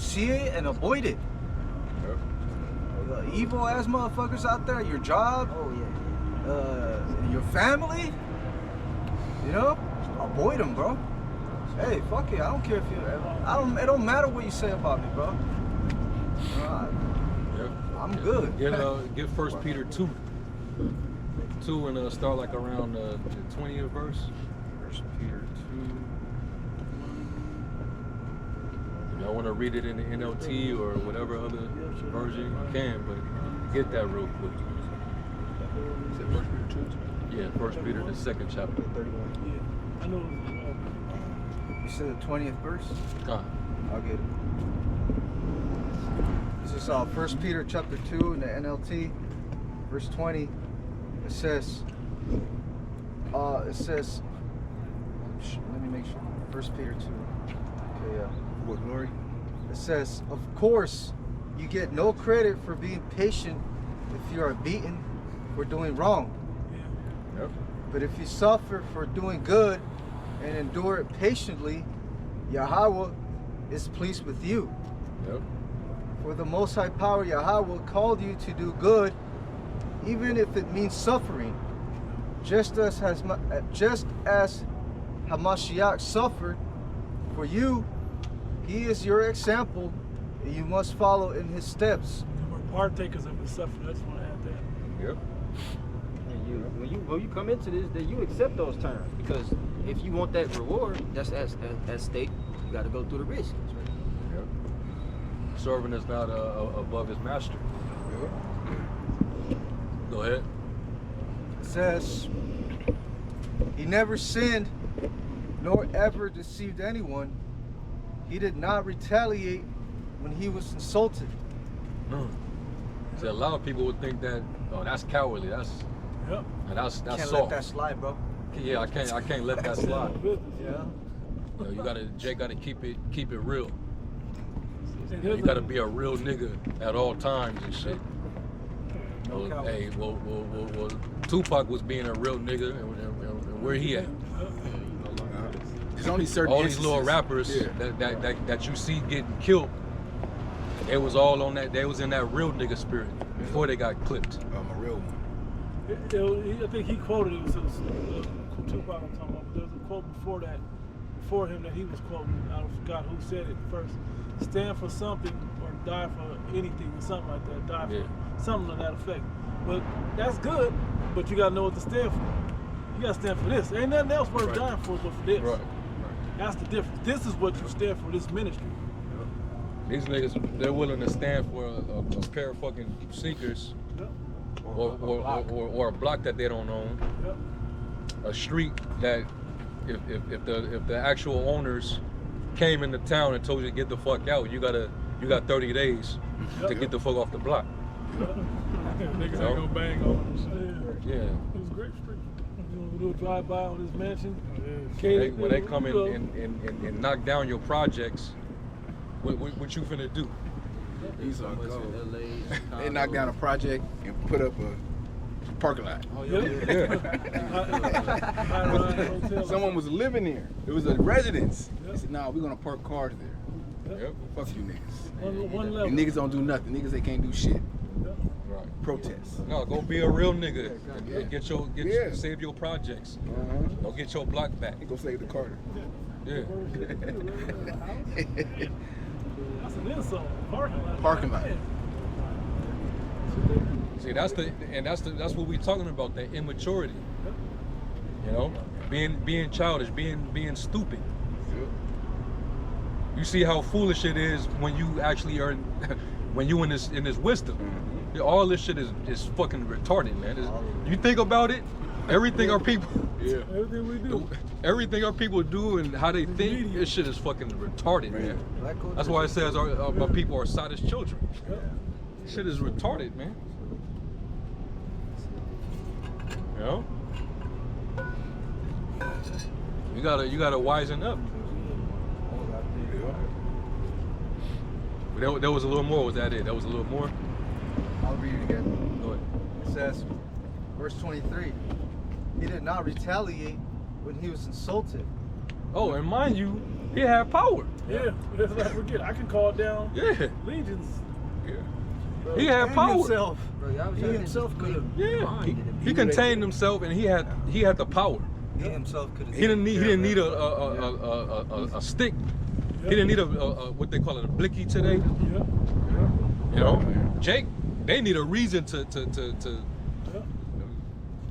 see it and avoid it. Yep. The evil ass motherfuckers out there, your job, your family, you know, avoid them, bro. Hey, fuck it. I don't care if you. It don't matter what you say about me, bro. I'm good. Get 1 Peter 2. 2 and start like around the 20th verse. 1 Peter 2. If y'all want to read it in the NLT or whatever other version, you can, but get that real quick. Is it 1 Peter 2? Yeah, 1 Peter, the 2nd chapter. Yeah, I know. You said the 20th verse? I'll get it. This is 1 Peter chapter 2 in the NLT, verse 20. It says, let me make sure. 1 Peter 2. Okay, yeah. What glory? It says, of course, you get no credit for being patient if you are beaten for doing wrong. Yep. But if you suffer for doing good and endure it patiently, Yahweh is pleased with you. Yep. For the Most High Power Yahweh called you to do good, even if it means suffering. Just as Hamashiach suffered for you, he is your example, and you must follow in his steps. We're partakers of his suffering. I just want to add that. Yep. And when you come into this, then you accept those terms, because if you want that reward, that's at stake. You got to go through the risk. Yep. Servant is not above his master. Go ahead. It says, he never sinned, nor ever deceived anyone. He did not retaliate when he was insulted. See, a lot of people would think that, oh, that's cowardly. That's Can't soft. let that slide, bro. Yeah, I can't let that slide. Yeah. You know, Jay gotta keep it real. You gotta be a real nigga at all times and shit. Well, Tupac was being a real nigga, and where he at? There's only certain all these little rappers that you see getting killed. They was all on that. They was in that real nigga spirit before they got clipped. I'm a real one. I think he quoted it. Was Tupac I'm talking about. But there was a quote before him that he was quoting. I forgot who said it first. Stand for something or die for anything or something like that. Die for something to that effect. But that's good. But you gotta know what to stand for. You gotta stand for this. Ain't nothing else worth dying for but for this. Right. That's the difference. This is what you stand for. This ministry. These niggas, they're willing to stand for a pair of fucking sneakers, or a block that they don't own, a street that if the actual owners came into town and told you to get the fuck out, you got 30 days to get the fuck off the block. Niggas ain't gonna bang on them. Yeah. It was a great street. You want to do a drive-by on his mansion? When they come in and knock down your projects, what you finna do? He's on go. They knocked down a project and put up a parking lot. Oh, yeah. Someone was living there. It was a residence. He said, "Nah, we're gonna park cars there." Yep. Fuck you niggas. One level. And niggas don't do nothing. Niggas, they can't do shit. Right. Protest. No, go be a real nigga. Get save your projects. Go get your block back. Go save the Carter. Yeah. That's an insult. Parking lot. See, that's what we're talking about. That immaturity. You know, being childish, being stupid. You see how foolish it is when you actually are, when you in this wisdom. All this shit is fucking retarded, man. You think about it, everything our people, everything we do, everything our people do and how they think, this shit is fucking retarded, man. That's why it says our people are Sodom's children. Shit is retarded, man. You know, you gotta wisen up. But there was a little more. Was that it? That was a little more. I'll read it again. Go ahead. It says, verse 23, he did not retaliate when he was insulted. Oh, and mind you, He had power. Yeah, let's not forget. I can call down Yeah. legions. Yeah. Bro, He had and power. Himself. Bro, y'all was He trying to himself just could've- Yeah. He He contained himself, and he had the power. He himself could have. He didn't need a stick. He didn't need a what they call it, a blicky today. Yeah. You know, Jake, they need a reason to.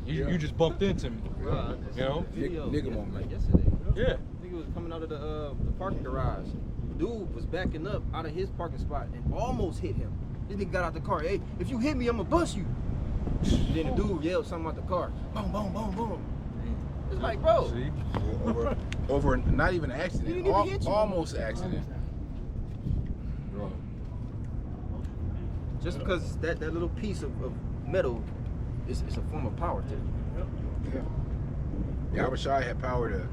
You just bumped into me. Bro, You know? Nigga moment. like yesterday. Yeah. Nigga was coming out of the parking garage. Dude was backing up out of his parking spot and almost hit him. This nigga got out the car. Hey, if you hit me, I'ma bust you. And then the dude yelled something out the car. Boom, boom, boom, boom. It's like, bro. See? Over not even an He accident, didn't even hit you. almost an accident. Bro. Just because that little piece of metal is a form of power to you. Yeah. Yahweh had power to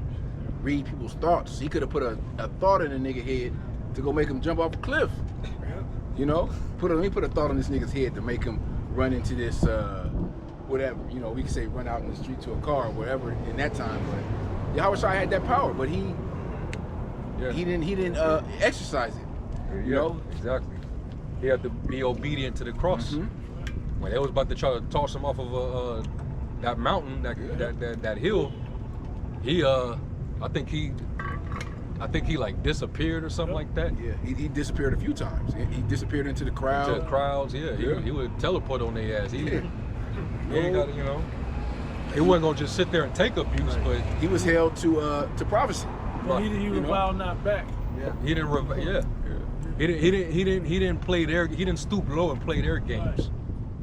read people's thoughts. He could have put a thought in a nigga head to go make him jump off a cliff. You know, he put a thought on this nigga's head to make him run into this whatever. You know, we could say run out in the street to a car or whatever in that time. But Yahweh had that power, but he didn't exercise it. You know, exactly. He had to be obedient to the cross. Mm-hmm. When they was about to try to toss him off of that mountain, that hill, I think he like disappeared or something like that. Yeah, he disappeared a few times. He disappeared into the crowd. To the crowds, yeah. Yeah. He would teleport on their ass. He Yeah. ain't got, you know. He wasn't gonna just sit there and take abuse, but He was held to prophecy. But he You know? reviled not back. he didn't. He didn't play their. He didn't stoop low and play their games.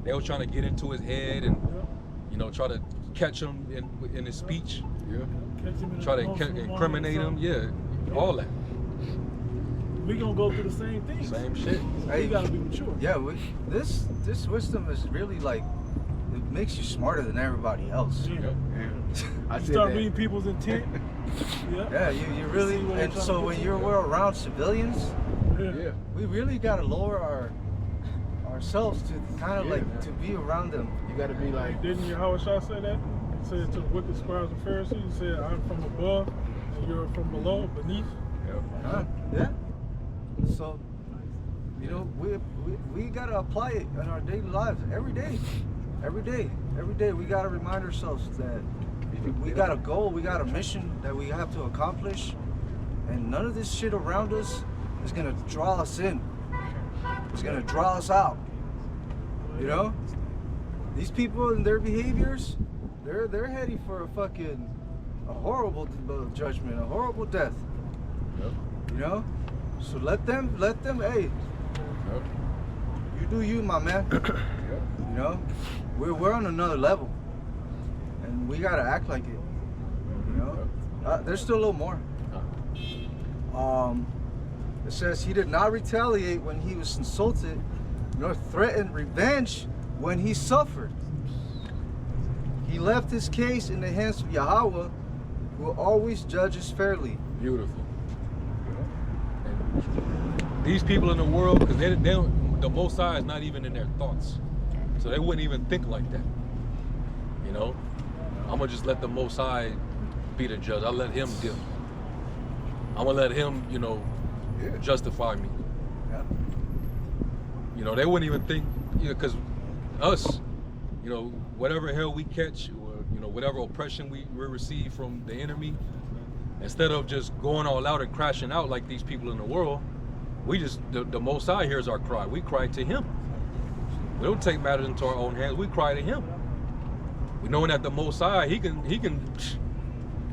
They were trying to get into his head and, you know, try to catch him in his speech. Yeah. Catch him in Try to the most incriminate him. moment, Yeah, all that. We gonna go through the same thing. Same shit. We gotta be mature. Yeah, this wisdom is really like, it makes you smarter than everybody else. Yeah. I You said start that. reading people's intent. Yeah. Yeah, you really, See what they're and trying so to when put we're together. around civilians, Yeah. we really gotta lower ourselves to kind of Yeah, like man. to be around them. You got to be like, Didn't Yahweh Shah say that? He said to the wicked scribes and Pharisees, he said, I'm from above and you're from below, beneath. Yeah. So, you know, we gotta apply it in our daily lives every day. Every day, we gotta remind ourselves that we got a goal, we got a mission that we have to accomplish, and none of this shit around us is gonna draw us in. It's gonna draw us out. You know, these people and their behaviors, they're heading for a horrible judgment, a horrible death. Yep. You know, so let them. Hey, Yep. you do you, my man. You know, we're on another level, and we gotta act like it. You know, there's still a little more. It says he did not retaliate when he was insulted, nor threatened revenge when he suffered. He left his case in the hands of Yahweh, who always judges fairly. Beautiful. And these people in the world, because they don't, the Most High is not even in their thoughts, so they wouldn't even think like that. You know, I'm gonna just let the Most High be the judge. I'll let Him deal. I'm gonna let Him, you know, justify me. Yeah. You know, they wouldn't even think, you know, because us, you know, whatever hell we catch, or, you know, whatever oppression we receive from the enemy, instead of just going all out and crashing out like these people in the world, we just, the Most High hears our cry. We cry to Him. We don't take matters into our own hands. We cry to Him. We knowing that the Most High, He can.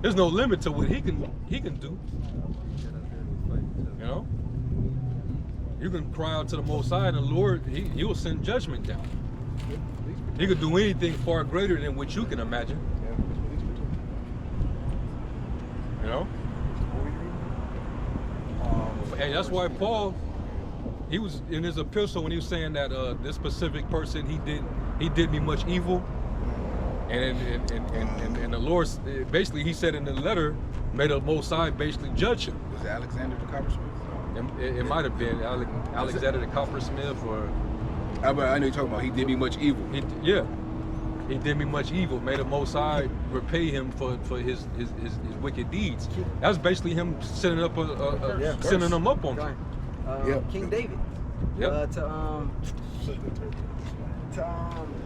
There's no limit to what He can do. You know, you can cry out to the Most High, and the Lord, He will send judgment down. He could do anything far greater than what you can imagine. You know? And that's why Paul, he was in his epistle when he was saying that this specific person, he did me much evil. And the Lord, basically, he said in the letter, may the Most High basically judge him. was it Alexander the Coppersmith? It might have been Alexander the Coppersmith, or I know you're talking about he did me much evil. yeah. he did me much evil. May the Most High repay him for his wicked deeds. That's basically him sending up sending them up on him. King David. Yep.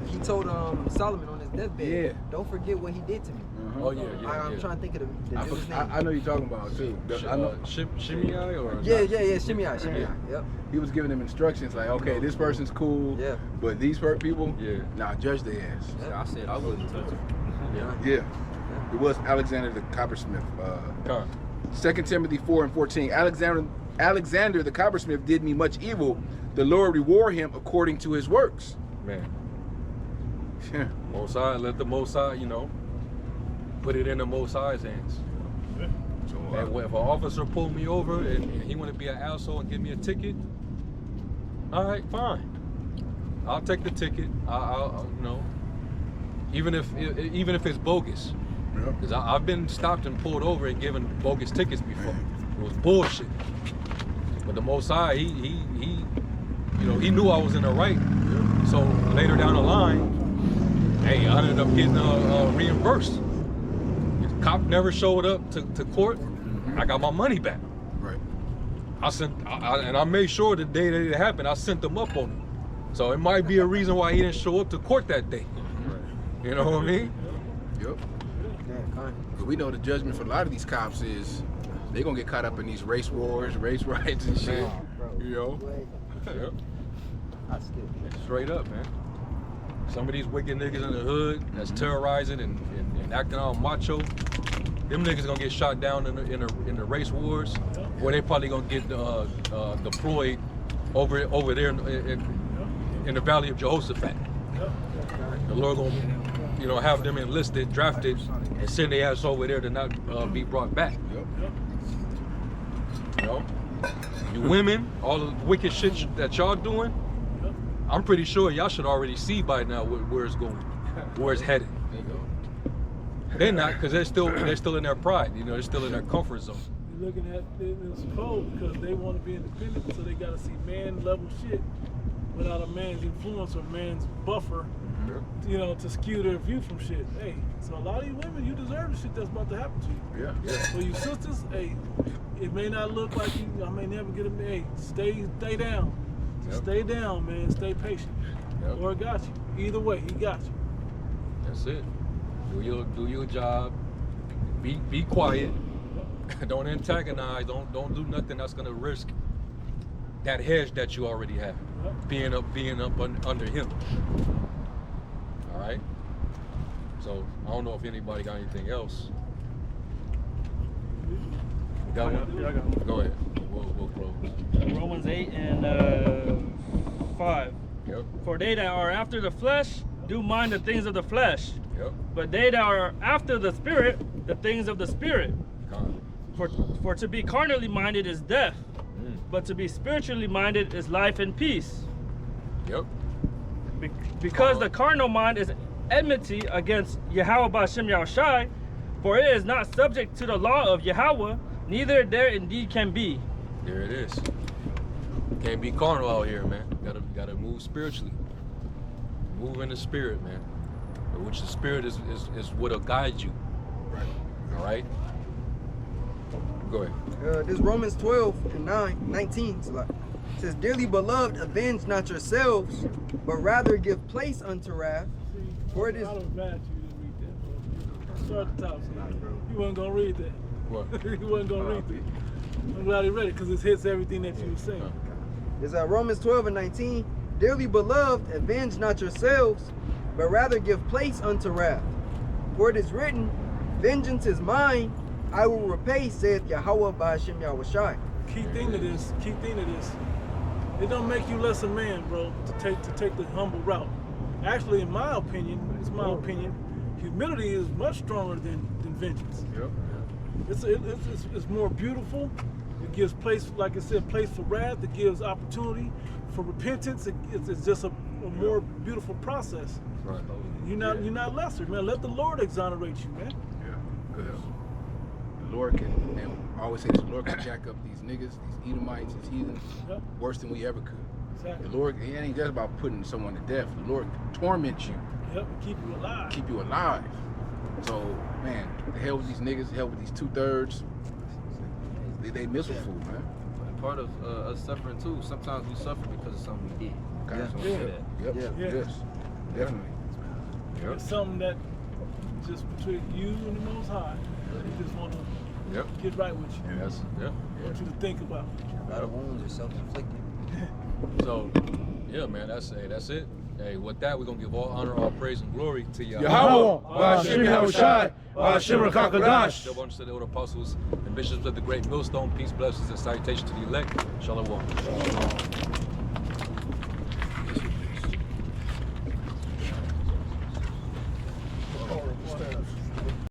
He told Solomon on his deathbed, Yeah. don't forget what he did to me. Oh yeah. I'm trying to think of the dude's name. I know you're talking about too. I know. Shimei or Yeah, Shimei. Yep. He was giving them instructions like, okay, this person's cool, Yeah. but these people, Yeah. nah, judge their ass. Yeah, I said I wouldn't touch him. Yeah. It was Alexander the coppersmith. Con. 2 Timothy 4:14. Alexander the coppersmith did me much evil. The Lord reward him according to his works. Man. Yeah. Most High, let the Most High, put it in the Most High's hands. So, And if an officer pulled me over and he want to be an asshole and give me a ticket, all right, fine. I'll take the ticket. I'll even if it's bogus, because I've been stopped and pulled over and given bogus tickets before. It was bullshit. But the Most High, he knew I was in the right. So later down the line, hey, I ended up getting reimbursed. The cop never showed up to court. I got my money back. Right. I made sure the day that it happened, I sent them up on him. So it might be a reason why he didn't show up to court that day. You know what I mean? Yep. But we know the judgment for a lot of these cops is they're gonna get caught up in these race wars, race riots and shit. Yep. Straight up, man. Some of these wicked niggas in the hood that's terrorizing and acting all macho, them niggas gonna get shot down in the race wars, or they probably gonna get deployed over there in the Valley of Jehoshaphat. The Lord gonna have them enlisted, drafted, and send their ass over there to not be brought back. You women, all the wicked shit that y'all doing, I'm pretty sure y'all should already see by now where it's going, where it's headed. They're not, because they're still in their pride. They're still in their comfort zone. You're looking at it's cold because they want to be independent, so they got to see man level shit without a man's influence or man's buffer, to skew their view from shit. Hey, so a lot of you women, you deserve the shit that's about to happen to you. Yeah. So you sisters, hey, it may not look like I may never get a man. Hey, stay down. Stay down, man. Stay patient. Lord got you. Either way, he got you. That's it. Do your job. Be quiet. Don't antagonize. Don't do nothing that's gonna risk that hedge that you already have. Being up under him. All right. So I don't know if anybody got anything else. Got one? Yeah, I got one. Go ahead. We'll close. Romans 8 and 5. Yep. For they that are after the flesh do mind the things of the flesh, Yep. but they that are after the spirit, the things of the spirit. Con. For to be carnally minded is death, but to be spiritually minded is life and peace. Yep. Because the carnal mind is enmity against Yahweh B'Shem Yahushai, for it is not subject to the law of Yahweh, neither there indeed can be. There it is. Can't be carnal out here, man. Gotta move spiritually. Move in the spirit, man. Which the spirit is what'll guide you. Right. All right. Go ahead. This Romans 12 and 19 says, "Dearly beloved, avenge not yourselves, but rather give place unto wrath. For it is." I don't advise you to read that, bro. Start at the top. You wasn't gonna read that. What? You wasn't gonna read that. I'm glad he read it because it hits everything that you were saying. It's Romans 12 and 19. "Dearly beloved, avenge not yourselves, but rather give place unto wrath. For it is written, Vengeance is mine, I will repay, saith Yahweh B'Shem Yahushai." Key thing to this, it don't make you less a man, bro, to take the humble route. Actually, in my opinion, humility is much stronger than vengeance. Yep. It's more beautiful. It gives place, like I said, place for wrath. It gives opportunity for repentance. It's just a more beautiful process. Right. You're not lesser, man. Let the Lord exonerate you, man. Yeah. Because the Lord can, and I always say this, the Lord can jack up these niggas, these Edomites, these heathens, worse than we ever could. Exactly. The Lord, it ain't just about putting someone to death. The Lord torments you Yep, keep you alive. Keep you alive. So, man, the hell with these niggas, hell with these 2/3. They miserable food, man. And part of us suffering too, sometimes we suffer because of something we did. Gotcha. Yeah. Yep. Yeah. Yes. Definitely. It's something that just between you and the Most High. He just want to Yep. get right with you. And that's yeah. Want you to think about. A lot of wounds are self-inflicted. So, yeah, man, that's it. Hey, with that, we're gonna give all honor, all praise, and glory to Yahweh. Yahweh, Ba'ashem Yahushai, Ba'ashem Rakakadash. Double honors to the old apostles and bishops of the great millstone. Peace, blessings, and salutations to the elect. Shalom.